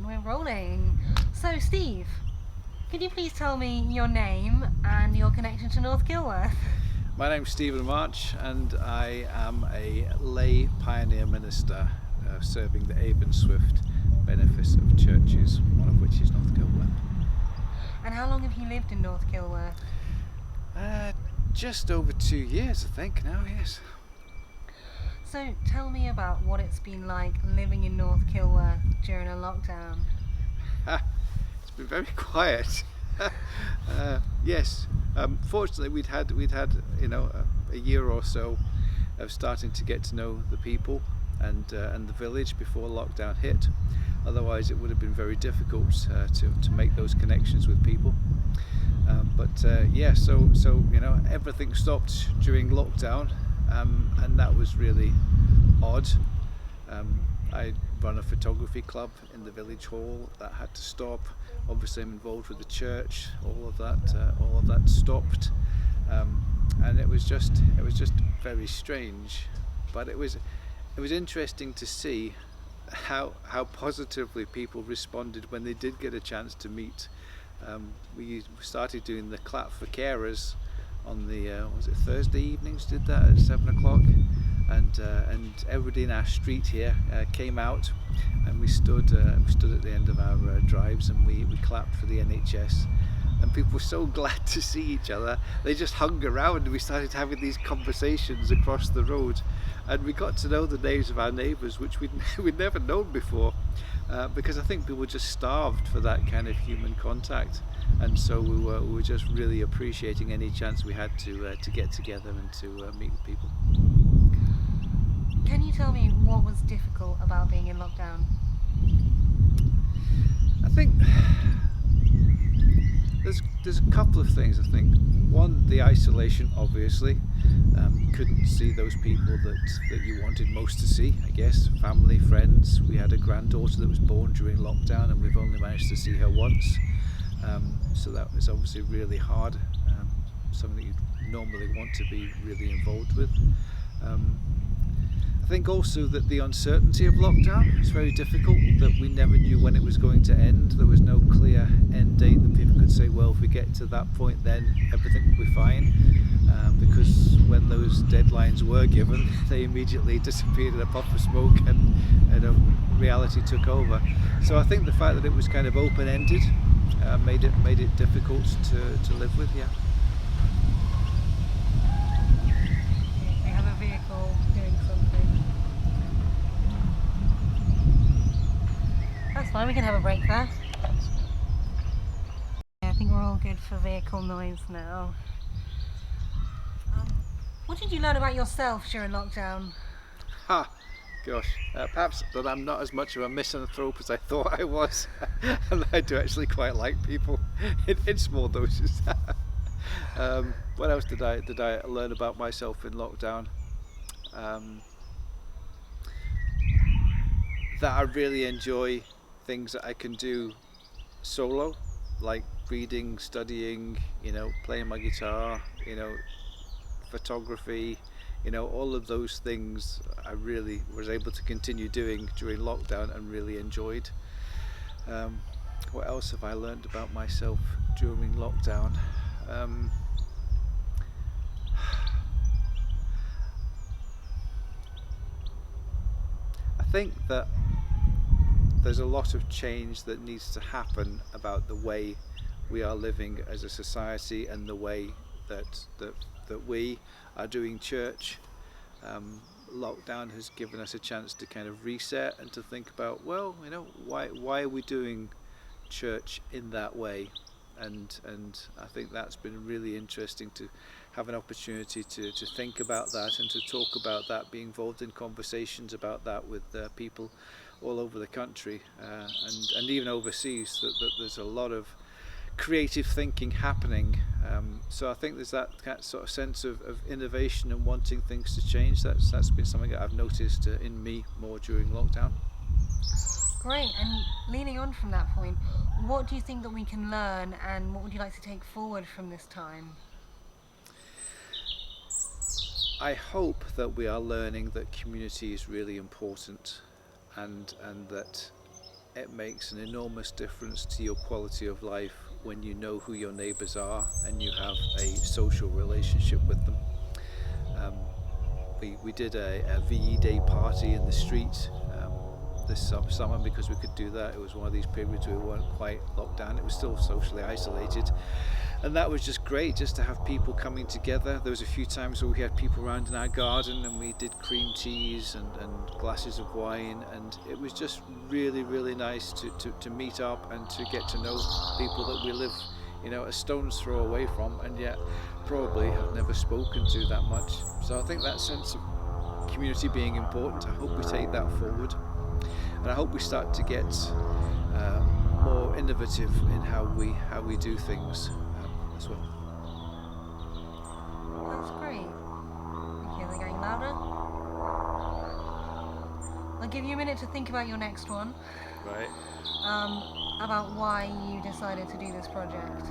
And we're rolling. So, Steve, could you please tell me your name and your connection to North Kilworth? My name's Stephen March, and I am a lay pioneer minister serving the Avon Swift benefice of churches, one of which is North Kilworth. And how long have you lived in North Kilworth? Just over 2 years, I think, now, yes. So, tell me about what it's been like living in North Kilworth during a lockdown. It's been very quiet. Yes, fortunately we'd had a year or so of starting to get to know the people and the village before lockdown hit. Otherwise, it would have been very difficult to make those connections with people. So everything stopped during lockdown, and that was really odd. I run a photography club in the village hall that had to stop. Obviously, I'm involved with the church. All of that stopped, and it was just very strange. But it was interesting to see how positively people responded when they did get a chance to meet. We started doing the clap for carers on the was it Thursday evenings? Did that at 7 o'clock, and everybody in our street here came out, and we stood at the end of our drives, and we clapped for the NHS. And people were so glad to see each other. They just hung around, and we started having these conversations across the road, and we got to know the names of our neighbours, which we'd never known before, because I think people were just starved for that kind of human contact, and so we were just really appreciating any chance we had to get together and to meet with people. Can you tell me what was difficult about being in lockdown? I think there's a couple of things. I think one, the isolation, obviously. You couldn't see those people that you wanted most to see, I guess, family, friends. We had a granddaughter that was born during lockdown, and we've only managed to see her once, so that was obviously really hard, something that you'd normally want to be really involved with. I think also that the uncertainty of lockdown is very difficult, that we never knew when it was going to end. There was no clear end date that people could say, well, if we get to that point, then everything will be fine. Because when those deadlines were given, they immediately disappeared in a puff of smoke, and reality took over. So I think the fact that it was kind of open-ended made it difficult to live with, yeah. We have a vehicle doing something. That's fine, we can have a break there. I think we're all good for vehicle noise now. What did you learn about yourself during lockdown? Gosh, perhaps that I'm not as much of a misanthrope as I thought I was, and I do actually quite like people in small doses. What else did I learn about myself in lockdown? That I really enjoy things that I can do solo, like reading, studying, playing my guitar, photography, all of those things I really was able to continue doing during lockdown and really enjoyed. What else have I learned about myself during lockdown? I think that there's a lot of change that needs to happen about the way we are living as a society and the way that we are doing church. Lockdown has given us a chance to kind of reset and to think about, well, why are we doing church in that way? And I think that's been really interesting to have an opportunity to think about that and to talk about that, be involved in conversations about that with people all over the country, and even overseas, that there's a lot of creative thinking happening. So I think there's that sort of sense of innovation and wanting things to change. That's been something that I've noticed in me more during lockdown. Great, and leaning on from that point, what do you think that we can learn, and what would you like to take forward from this time? I hope that we are learning that community is really important, and that it makes an enormous difference to your quality of life when you know who your neighbours are and you have a social relationship with them. Um, we did a VE Day party in the street this summer because we could do that. It was one of these periods where we weren't quite locked down. It was still socially isolated. And that was just great, just to have people coming together. There was a few times where we had people around in our garden and we did cream teas and glasses of wine, and it was just really, really nice to meet up and to get to know people that we live, a stone's throw away from, and yet probably have never spoken to that much. So I think that sense of community being important, I hope we take that forward, and I hope we start to get more innovative in how we do things as well. That's great. Okay, they're getting louder. I'll give you a minute to think about your next one. Right. About why you decided to do this project.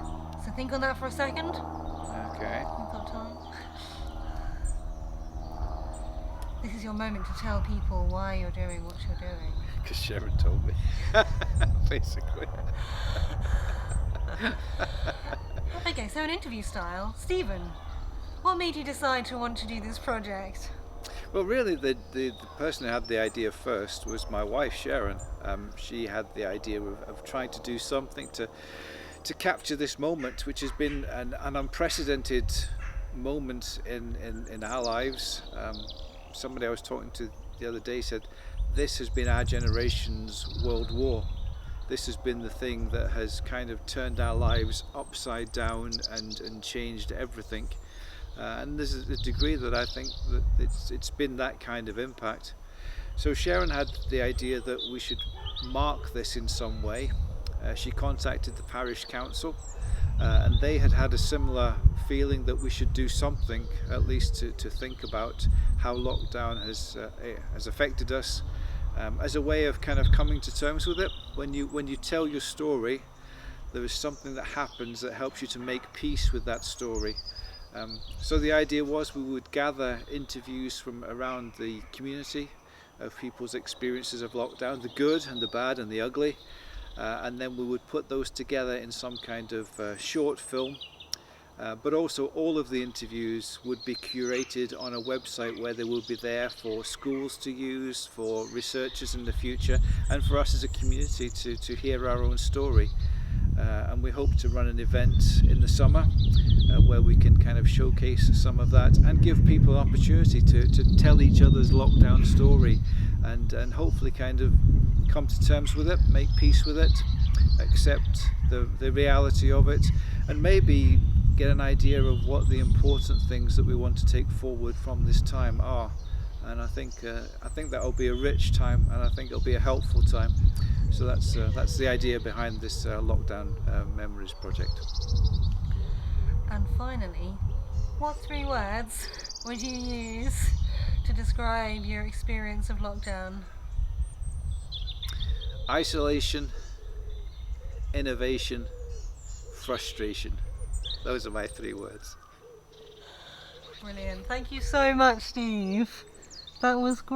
So think on that for a second. Okay. You've got time. This is your moment to tell people why you're doing what you're doing. Because Sharon told me, basically. Okay, so in interview style, Stephen, what made you decide to want to do this project? Well, really, the person who had the idea first was my wife, Sharon. She had the idea of trying to do something to capture this moment, which has been an unprecedented moment in our lives. Somebody I was talking to the other day said, this has been our generation's World War. This has been the thing that has kind of turned our lives upside down and changed everything. And there's a degree that I think that it's been that kind of impact. So Sharon had the idea that we should mark this in some way. She contacted the parish council, and they had a similar feeling that we should do something, at least to think about how lockdown has affected us, as a way of kind of coming to terms with it. When you tell your story, there is something that happens that helps you to make peace with that story. So the idea was we would gather interviews from around the community of people's experiences of lockdown, the good and the bad and the ugly, and then we would put those together in some kind of short film. But also all of the interviews would be curated on a website where they will be there for schools to use, for researchers in the future, and for us as a community to hear our own story. And we hope to run an event in the summer where we can kind of showcase some of that and give people an opportunity to tell each other's lockdown story and hopefully kind of come to terms with it, make peace with it, accept the reality of it, and maybe get an idea of what the important things that we want to take forward from this time are. And I think that will be a rich time, and I think it'll be a helpful time. So that's the idea behind this Lockdown Memories project. And finally, what 3 words would you use to describe your experience of lockdown? Isolation, innovation, frustration. Those are my 3 words. Brilliant. Thank you so much, Steve. That was great.